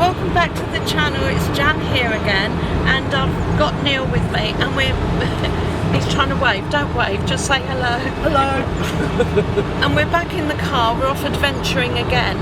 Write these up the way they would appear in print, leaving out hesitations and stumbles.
welcome back to the channel. It's Jan here again, and I've got Neil with me, and he's trying to wave. Don't wave, just say hello. Hello. And we're back in the car. We're off adventuring again,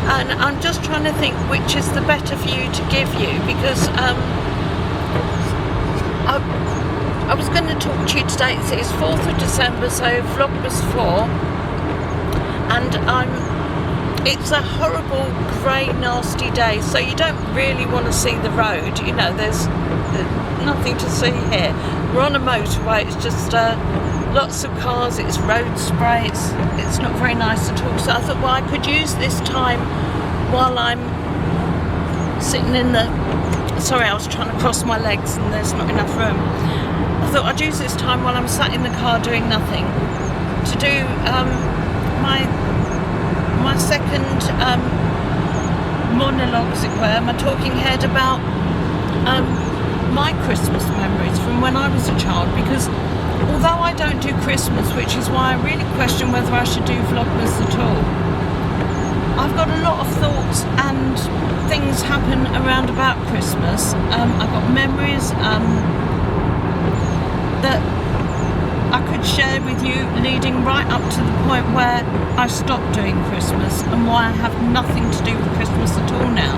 and I'm just trying to think which is the better for you to give you, because I was going to talk to you today. It's 4th of December, so vlogmas 4, and it's a horrible, grey, nasty day, so you don't really want to see the road. You know, there's nothing to see here. We're on a motorway, it's just lots of cars, it's road spray, it's not very nice at all. So I thought, well, I could use this time while I'm sitting in the... Sorry, I was trying to cross my legs and there's not enough room. I thought I'd use this time while I'm sat in the car doing nothing to do my second monologue, as it were, my talking head about my Christmas memories from when I was a child, because although I don't do Christmas, which is why I really question whether I should do vlogmas at all, I've got a lot of thoughts and things happen around about Christmas. I've got memories that I could share with you leading right up to the point where I stopped doing Christmas, and why I have nothing to do with Christmas at all now,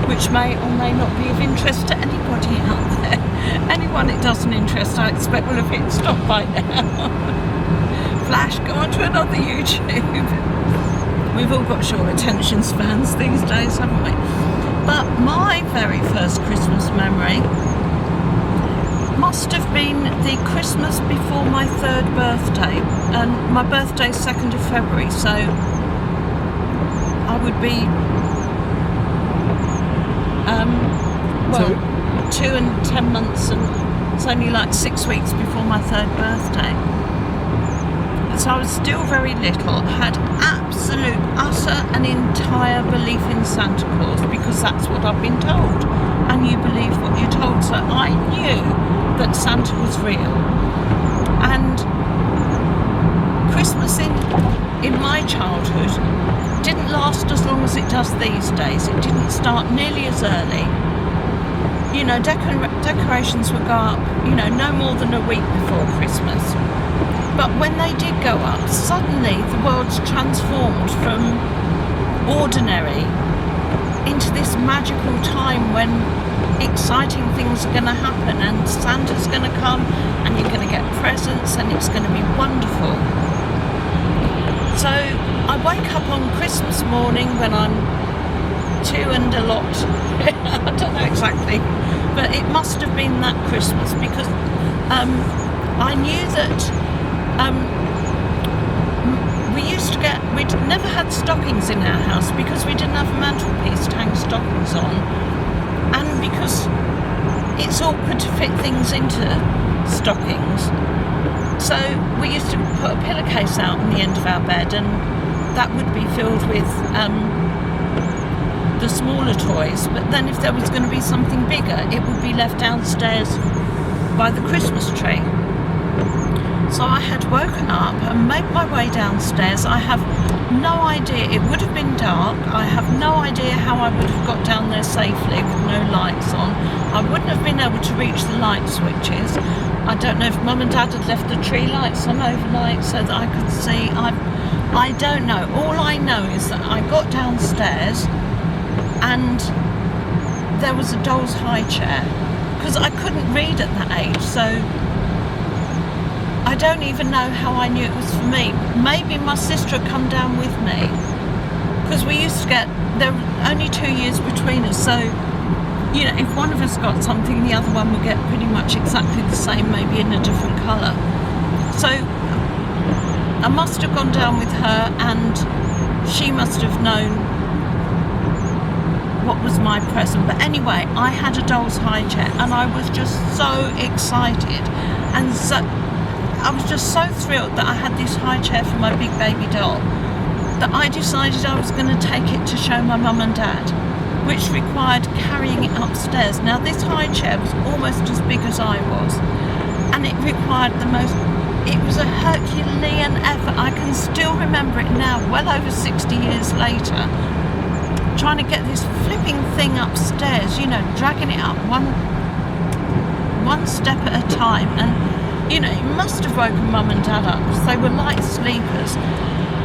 which may or may not be of interest to anybody out there. Anyone it doesn't interest, I expect, will have hit stop by now. Flash, go on to another YouTube. We've all got short attention spans these days, haven't we? But my very first Christmas memory must have been the Christmas before my 3rd birthday, and my birthday's 2nd of February, so I would be 2 and 10 months, and it's only like 6 weeks before my 3rd birthday. So I was still very little, had absolute, utter and entire belief in Santa Claus, because that's what I've been told, and you believe what you're told. So I knew that Santa was real. And Christmas in my childhood didn't last as long as it does these days. It didn't start nearly as early. You know, decorations would go up, you know, no more than a week before Christmas. But when they did go up, suddenly the world's transformed from ordinary into this magical time when exciting things are going to happen, and Santa's going to come, and you're going to get presents, and it's going to be wonderful. So I wake up on Christmas morning when I'm 2 and a lot. I don't know exactly, but it must have been that Christmas, because I knew that we'd never had stockings in our house because we didn't have a mantelpiece to hang stockings on, and because it's awkward to fit things into stockings. So we used to put a pillowcase out on the end of our bed, and that would be filled with the smaller toys, but then if there was going to be something bigger, it would be left downstairs by the Christmas tree. So I had woken up and made my way downstairs. I have no idea, it would have been dark, I have no idea how I would have got down there safely with no lights on. I wouldn't have been able to reach the light switches. I don't know if Mum and Dad had left the tree lights on overnight so that I could see. I don't know. All I know is that I got downstairs and there was a doll's high chair, because I couldn't read at that age, so I don't even know how I knew it was for me. Maybe my sister had come down with me, because we used to get, there were only 2 years between us, so you know, if one of us got something, the other one would get pretty much exactly the same, maybe in a different colour. So I must have gone down with her, and she must have known what was my present. But anyway, I had a doll's high chair, and I was just so excited, and so I was just so thrilled that I had this high chair for my big baby doll, that I decided I was going to take it to show my mum and dad, which required carrying it upstairs. Now this high chair was almost as big as I was, and it required it was a Herculean effort. I can still remember it now, well over 60 years later, trying to get this flipping thing upstairs, you know, dragging it up one step at a time. And, you know, it must have woken Mum and Dad up because they were light sleepers.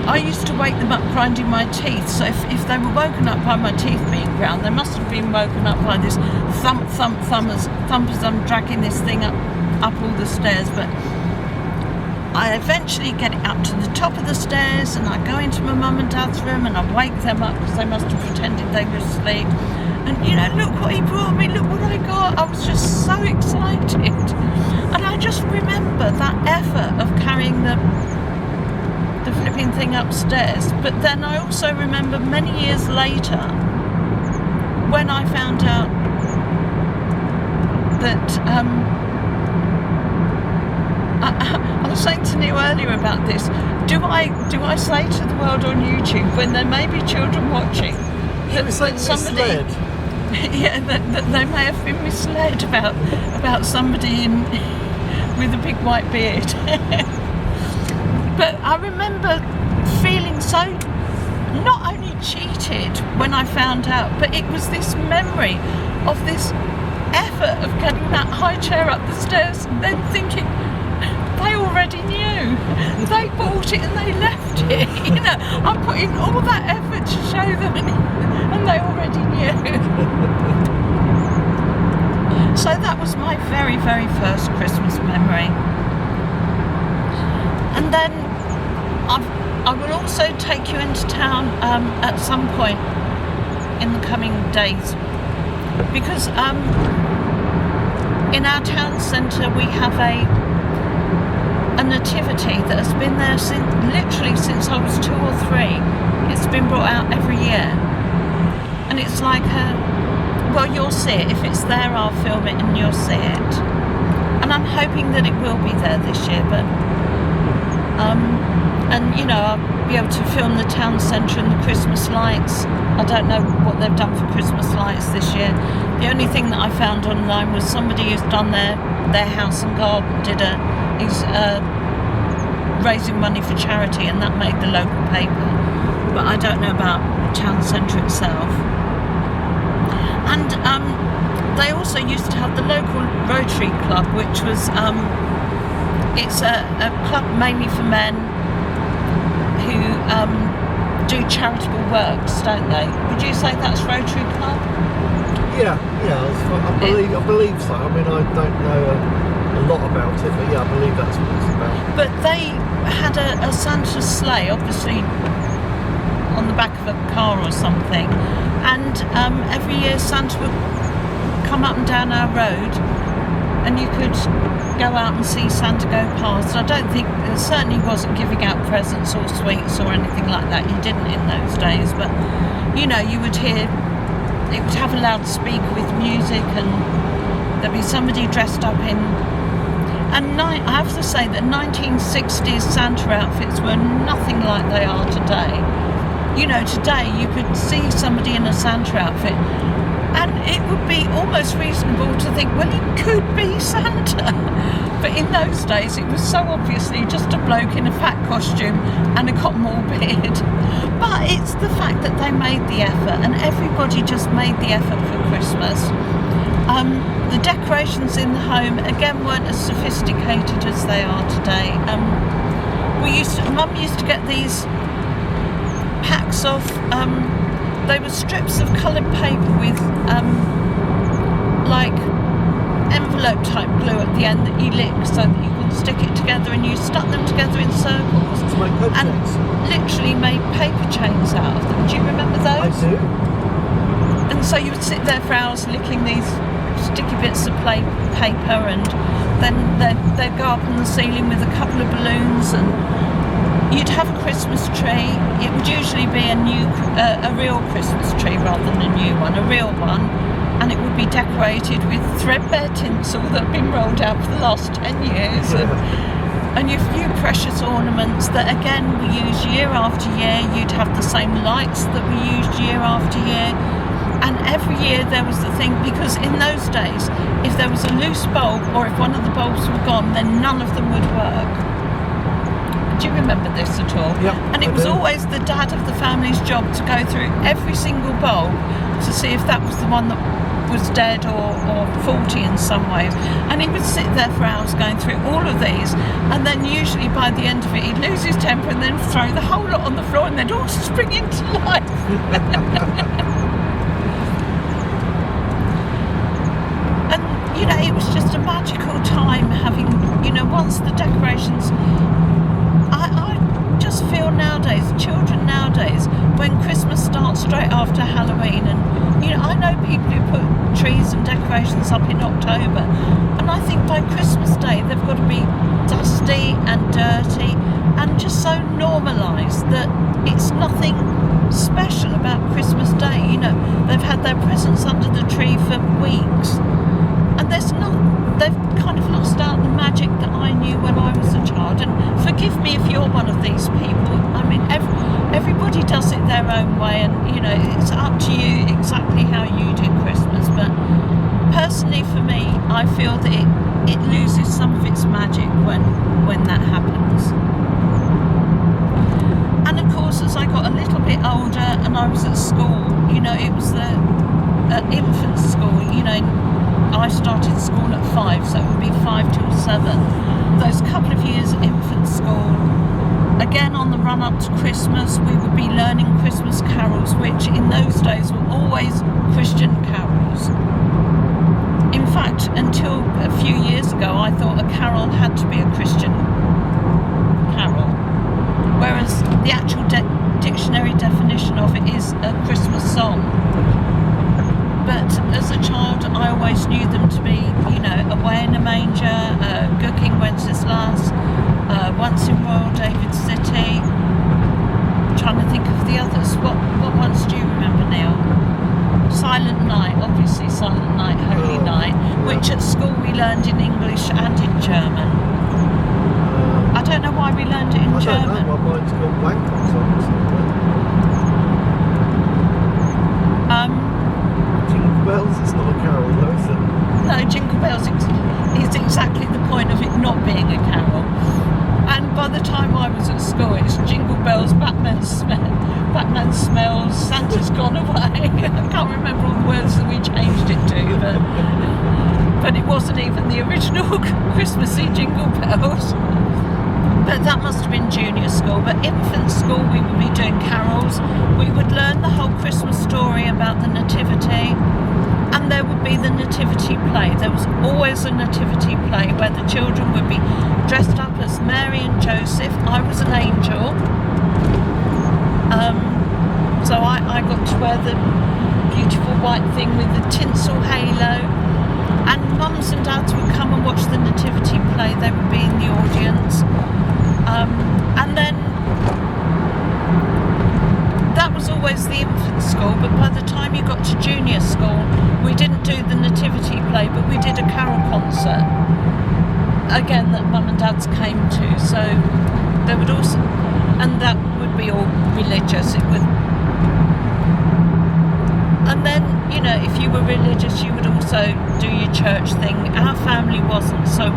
I used to wake them up grinding my teeth, so if they were woken up by my teeth being ground, they must have been woken up by this thump as I'm dragging this thing up all the stairs. But I eventually get it up to the top of the stairs, and I go into my Mum and Dad's room and I wake them up because they must have pretended they were asleep. And, you know, look what he brought me, look what I got. I was just so excited. And I just remember that effort of carrying the flipping thing upstairs. But then I also remember many years later when I found out that I was saying to Neil earlier about this. Do I say to the world on YouTube when there may be children watching that somebody misled. yeah, that they may have been misled about somebody with a big white beard. But I remember feeling so not only cheated when I found out, but it was this memory of this effort of getting that high chair up the stairs and then thinking they already knew. They bought it and they left it. You know, I'm putting all that effort to show them and they already knew. So that was my very, very first Christmas memory. And then I will also take you into town at some point in the coming days, because in our town centre we have a nativity that has been there literally since I was 2 or 3. It's been brought out every year, and it's like well, you'll see it. If it's there, I'll film it and you'll see it. And I'm hoping that it will be there this year, but and you know, I'll be able to film the town centre and the Christmas lights. I don't know what they've done for Christmas lights this year. The only thing that I found online was somebody who's done their house and garden is raising money for charity, and that made the local paper. But I don't know about town centre itself. And they also used to have the local Rotary Club, which was it's a club mainly for men who do charitable works, don't they? Would you say that's Rotary Club? Yeah, I believe so. I mean, I don't know a lot about it, but yeah, I believe that's what it's about. But they had a Santa sleigh, obviously on the back of a car or something, and every year Santa would come up and down our road, and you could go out and see Santa go past. I don't think, certainly wasn't giving out presents or sweets or anything like that. You didn't in those days, but you know, you would hear, it would have a loudspeaker with music, and there'd be somebody dressed up in, and I have to say that 1960s Santa outfits were nothing like they are today. You know, today you could see somebody in a Santa outfit and it would be almost reasonable to think, well, it could be Santa. But in those days it was so obviously just a bloke in a fat costume and a cotton wool beard. But it's the fact that they made the effort, and everybody just made the effort for Christmas. The decorations in the home again weren't as sophisticated as they are today. Mum used to get these packs of they were strips of coloured paper with like envelope type glue at the end that you lick so that you could stick it together, and you stuck them together in circles To make paper and chains. literally made paper chains out of them. Do you remember those? I do. And so you would sit there for hours licking these sticky bits of paper, and then they'd go up on the ceiling with a couple of balloons, and you'd have a Christmas tree. It would usually be a real Christmas tree rather than a new one, a real one, and it would be decorated with threadbare tinsel that had been rolled out for the last 10 years, and your few precious ornaments that again we use year after year. You'd have the same lights that we used year after year. And every year there was the thing, because in those days, if there was a loose bulb or if one of the bulbs were gone, then none of them would work. Do you remember this at all? Yep, And it I was do. always the dad of the family's job to go through every single bulb to see if that was the one that was dead or faulty in some ways. And he would sit there for hours going through all of these, and then usually by the end of it he'd lose his temper and then throw the whole lot on the floor and they'd all spring into life. And you know, it was just a magical time having, you know, once the decorations, I just feel nowadays, children nowadays, when Christmas starts straight after Halloween, and you know, I know people who put trees and decorations up in October, and I think by Christmas Day they've got to be dusty and dirty and just so normalised that it's nothing special about Christmas Day. You know, they've had their presents under the tree for weeks, and they've kind of lost out the magic that I knew when I was a child. And forgive me if you're one of these people. I mean, everybody does it their own way, and you know, it's up to you exactly how you do Christmas. But personally for me, I feel that it loses some of its magic when that happens. And of course, as I got a little bit older and I was at school, you know, it was the infant school, you know, I started school at 5, so it would be 5 till 7. Those couple of years at infant school, again on the run up to Christmas, we would be learning Christmas carols, which in those days were always Christian carols. In fact, until a few years ago, I thought a carol had to be a Christian carol, whereas the actual dictionary definition of it is a Christmas song. But as a child, I always knew them to be, you know, Away in a Manger, Good King Wenceslas, Once in Royal David City. I'm trying to think of the others. What ones do you remember, Neil? Silent Night, obviously Silent Night, Holy Night, which at school we learned in English and in German. I don't know why we learned it in German. I don't know, my mind's gone blank on songs. Jingle Bells, it's not a carol though, is it? No, Jingle Bells is exactly the point of it not being a carol. And by the time I was at school, it's Jingle Bells, Batman smells, Santa's gone away. I can't remember all the words that we changed it to, but it wasn't even the original Christmassy Jingle Bells. But that must have been junior school. But infant school, we would be doing carols. We would learn the whole Christmas story about the nativity, and there would be the nativity play. There was always a nativity play where the children would be dressed up as Mary and Joseph. I was an angel, so I got to wear the beautiful white thing with the tinsel halo, and mums and dads would come and watch the nativity play. They would be in the audience. And then that was always the infant school, but by the time you got to junior school, we didn't do the nativity play, but we did a carol concert, again, that mum and dads came to. So there would also, and that would be all religious. It would, and then, you know, if you were religious, you would also do your church thing. Our family wasn't, so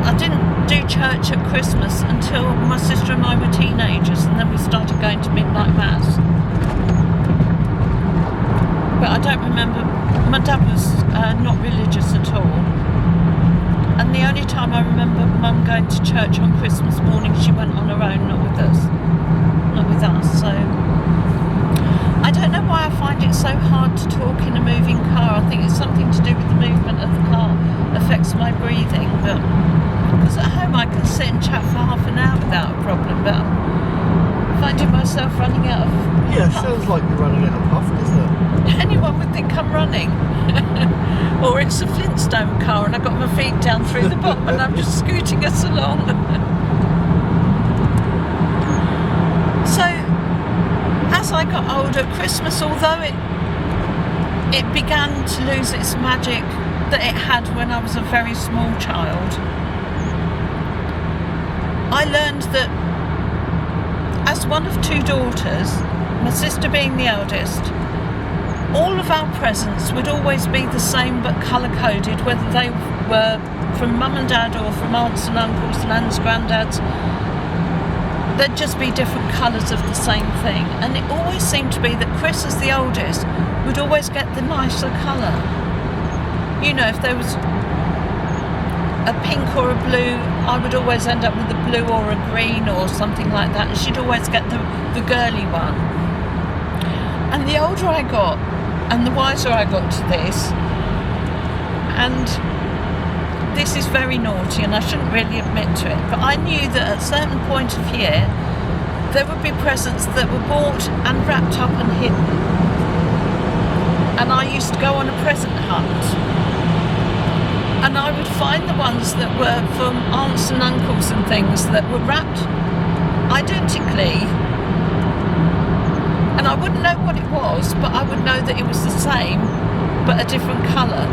I didn't do church at Christmas until my sister and I were teenagers, and then we started going to midnight mass. But I don't remember, my dad was not religious at all, and the only time I remember mum going to church on Christmas morning, she went on her own, not with us. So I don't know why I find it so hard to talk in a moving car. I think it's something to do with the movement of the car affects my breathing, but because at home I can sit and chat for half an hour without a problem, but I'm finding myself running out of Yeah, puff. sounds like you're running out of puff, doesn't it? Anyone would think I'm running. Or it's a Flintstone car and I've got my feet down through the bottom and I'm just scooting us along. So as I got older, Christmas, although it began to lose its magic that it had when I was a very small child, I learned that as one of 2 daughters, my sister being the eldest, all of our presents would always be the same but colour-coded, whether they were from mum and dad or from aunts and uncles, nans, granddads, there'd just be different colours of the same thing. And it always seemed to be that Chris, as the oldest, would always get the nicer colour. You know, if there was a pink or a blue, I would always end up with a blue or a green or something like that, and she'd always get the girly one. And the older I got, and the wiser I got to this, and this is very naughty and I shouldn't really admit to it, but I knew that at a certain point of year there would be presents that were bought and wrapped up and hidden, and I used to go on a present hunt, and I would find the ones that were from aunts and uncles and things that were wrapped identically, and I wouldn't know what it was, but I would know that it was the same but a different colour.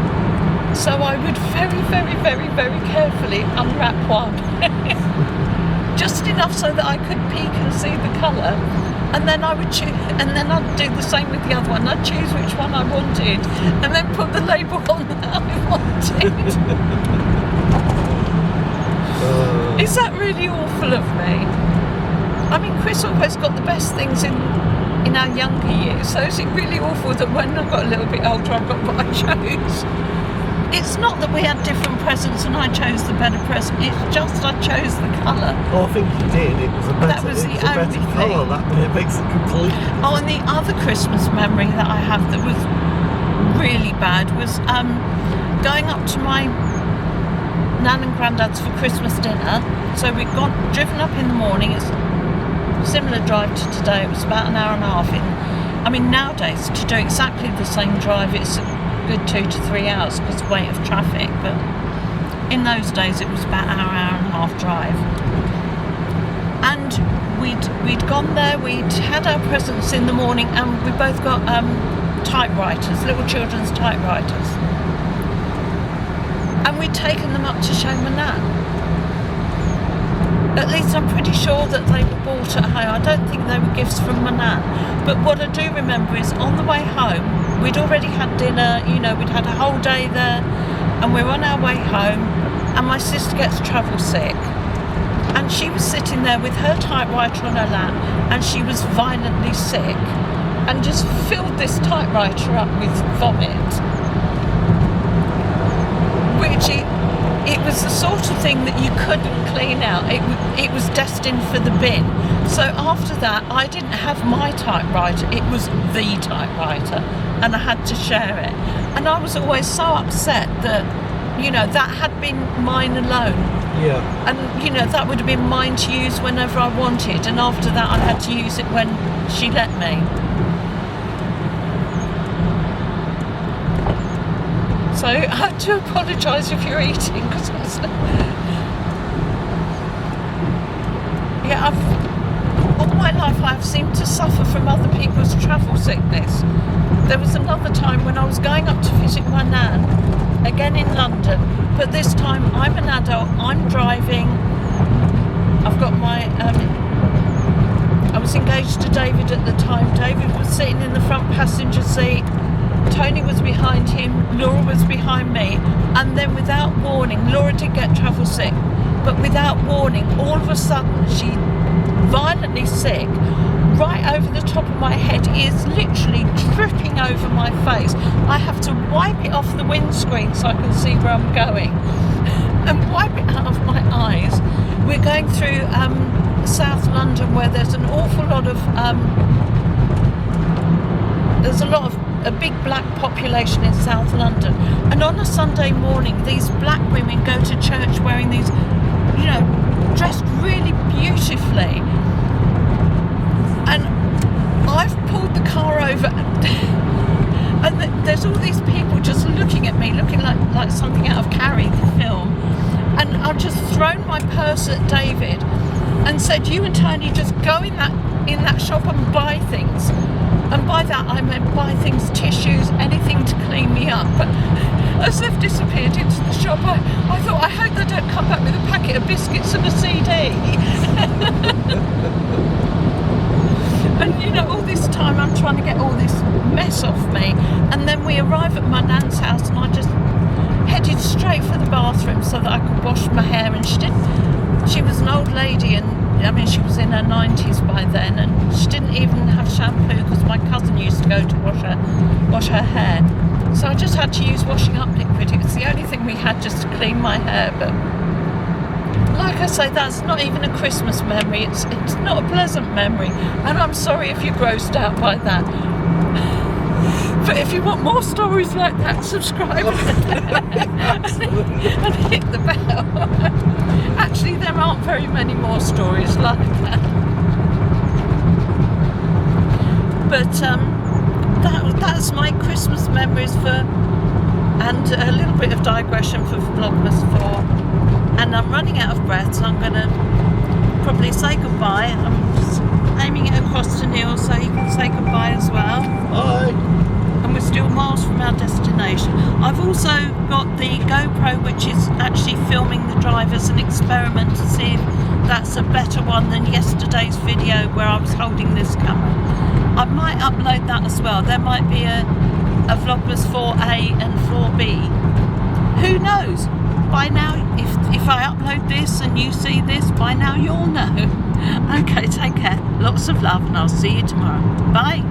So I would very, very, very, very carefully unwrap one. Just enough so that I could peek and see the colour, and then I would choose, and then I'd do the same with the other one. I'd choose which one I wanted and then put the label on that I wanted. Is that really awful of me? I mean, Chris always got the best things in our younger years, so is it really awful that when I got a little bit older I got what I chose? It's not that we had different presents and I chose the better present, it's just I chose the colour. Oh, I think you did. It was a better, colour. That makes it complete. Oh, and the other Christmas memory that I have that was really bad was going up to my nan and granddad's for Christmas dinner. So we'd driven up in the morning. It's a similar drive to today. It was about an hour and a half. I mean, nowadays to do exactly the same drive, it's good 2 to 3 hours because of the weight of traffic, but in those days it was about an hour and a half drive. And we'd gone there, we'd had our presents in the morning, and we both got typewriters, little children's typewriters, and we'd taken them up to show my nan. At least I'm pretty sure that they were bought at home. I don't think they were gifts from my nan. But what I do remember is on the way home, we'd already had dinner, you know, we'd had a whole day there, and we're on our way home, and my sister gets travel sick. And she was sitting there with her typewriter on her lap, and she was violently sick, and just filled this typewriter up with vomit. Which it was the sort of thing that you couldn't clean out. It was destined for the bin. So after that, I didn't have my typewriter, it was the typewriter, and I had to share it. And I was always so upset that, you know, that had been mine alone. Yeah. And, you know, that would have been mine to use whenever I wanted, and after that I had to use it when she let me. So I have to apologise if you're eating, because all my life I've seemed to suffer from other people's travel sickness. There was another time when I was going up to visit my nan, again in London, but this time I'm an adult, I'm driving, I've got my, I was engaged to David at the time. David was sitting in the front passenger seat, Tony was behind him, Laura was behind me, and then without warning, Laura did get travel sick, but without warning, all of a sudden she violently sick, right over the top of my head, is literally dripping over my face. I have to wipe it off the windscreen so I can see where I'm going and wipe it out of my eyes. We're going through South London, where there's an awful lot of a big black population in South London, and on a Sunday morning these black women go to church wearing these, you know, dressed really beautifully, and I've pulled the car over and there's all these people just looking at me, looking like something out of Carrie the film, and I've just thrown my purse at David and said, you and Tony just go in that shop and buy things. And by that I meant buy things, tissues, anything to clean me up. But as they've disappeared into the shop, I thought, I hope they don't come back with a packet of biscuits and a CD. And you know, all this time I'm trying to get all this mess off me. And then we arrive at my nan's house, and I just headed straight straight for the bathroom so that I could wash my hair, and she was an old lady, and I mean she was in her 90s by then, and she didn't even have shampoo because my cousin used to go to wash her hair. So I just had to use washing up liquid. It was the only thing we had just to clean my hair. But like I say, that's not even a Christmas memory. It's not a pleasant memory, and I'm sorry if you're grossed out by that. But if you want more stories like that, subscribe and hit the bell. Actually, there aren't very many more stories like that. But that's my Christmas memories and a little bit of digression for vlogmas 4. And I'm running out of breath, so I'm going to probably say goodbye. I'm just aiming it across to Neil so he can say goodbye as well. Bye. And we're still miles from our destination. I've also got the GoPro, which is actually filming the drive as an experiment to see if that's a better one than yesterday's video where I was holding this camera. I might upload that as well. There might be a vlogmas 4A and 4B. Who knows? By now, if I upload this and you see this, by now you'll know. Okay, take care. Lots of love, and I'll see you tomorrow. Bye.